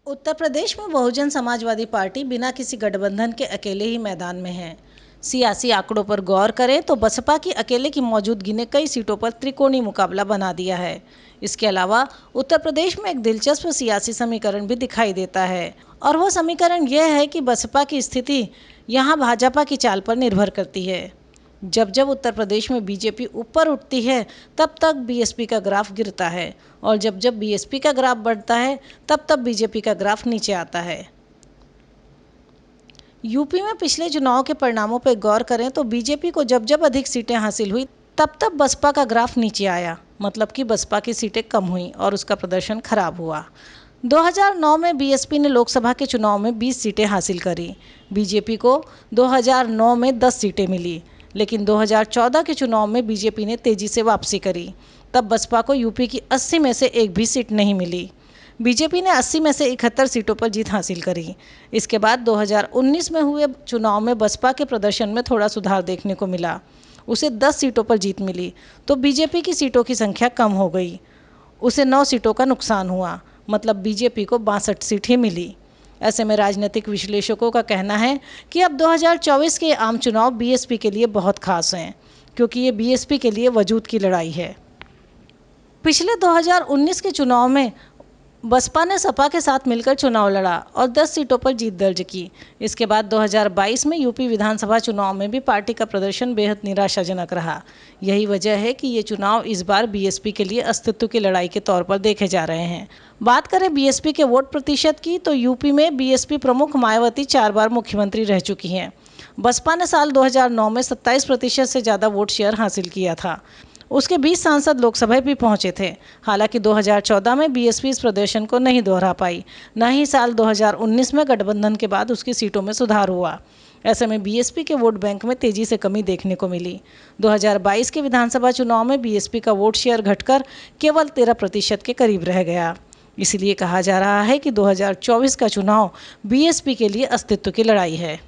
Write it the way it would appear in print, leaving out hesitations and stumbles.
उत्तर प्रदेश में बहुजन समाजवादी पार्टी बिना किसी गठबंधन के अकेले ही मैदान में है। सियासी आंकड़ों पर गौर करें तो बसपा की अकेले की मौजूदगी ने कई सीटों पर त्रिकोणीय मुकाबला बना दिया है। इसके अलावा उत्तर प्रदेश में एक दिलचस्प सियासी समीकरण भी दिखाई देता है और वह समीकरण यह है कि बसपा की स्थिति यहाँ भाजपा की चाल पर निर्भर करती है। जब जब उत्तर प्रदेश में बीजेपी ऊपर उठती है तब तक बीएसपी का ग्राफ गिरता है और जब जब बीएसपी का ग्राफ बढ़ता है तब तब बीजेपी का ग्राफ नीचे आता है। यूपी में पिछले चुनाव के परिणामों पर गौर करें तो बीजेपी को जब जब अधिक सीटें हासिल हुई तब तब बसपा का ग्राफ नीचे आया, मतलब कि बसपा की सीटें कम हुई और उसका प्रदर्शन खराब हुआ। 2009 में बीएसपी ने लोकसभा के चुनाव में 20 सीटें हासिल करी। बीजेपी को 2009 में 10 सीटें मिली, लेकिन 2014 के चुनाव में बीजेपी ने तेजी से वापसी करी। तब बसपा को यूपी की 80 में से एक भी सीट नहीं मिली। बीजेपी ने 80 में से 71 सीटों पर जीत हासिल करी। इसके बाद 2019 में हुए चुनाव में बसपा के प्रदर्शन में थोड़ा सुधार देखने को मिला। उसे 10 सीटों पर जीत मिली तो बीजेपी की सीटों की संख्या कम हो गई। उसे 9 सीटों का नुकसान हुआ, मतलब बीजेपी को 62 सीट ही मिली। ऐसे में राजनीतिक विश्लेषकों का कहना है कि अब 2024 के आम चुनाव बीएसपी के लिए बहुत खास हैं, क्योंकि ये बीएसपी के लिए वजूद की लड़ाई है। पिछले 2019 के चुनाव में बसपा ने सपा के साथ मिलकर चुनाव लड़ा और 10 सीटों पर जीत दर्ज की। इसके बाद 2022 में यूपी विधानसभा चुनाव में भी पार्टी का प्रदर्शन बेहद निराशाजनक रहा। यही वजह है कि ये चुनाव इस बार बीएसपी के लिए अस्तित्व की लड़ाई के तौर पर देखे जा रहे हैं। बात करें बीएसपी के वोट प्रतिशत की तो यूपी में बीएसपी प्रमुख मायावती 4 बार मुख्यमंत्री रह चुकी हैं। बसपा ने साल 2009 में 27% से ज़्यादा वोट शेयर हासिल किया था। उसके 20 सांसद लोकसभा भी पहुंचे थे। हालांकि 2014 में बीएसपी इस प्रदर्शन को नहीं दोहरा पाई, न ही साल 2019 में गठबंधन के बाद उसकी सीटों में सुधार हुआ। ऐसे में बीएसपी के वोट बैंक में तेजी से कमी देखने को मिली। 2022 के विधानसभा चुनाव में बीएसपी का वोट शेयर घटकर केवल 13% के करीब रह गया। इसलिए कहा जा रहा है कि 2024 का चुनाव बीएसपी के लिए अस्तित्व की लड़ाई है।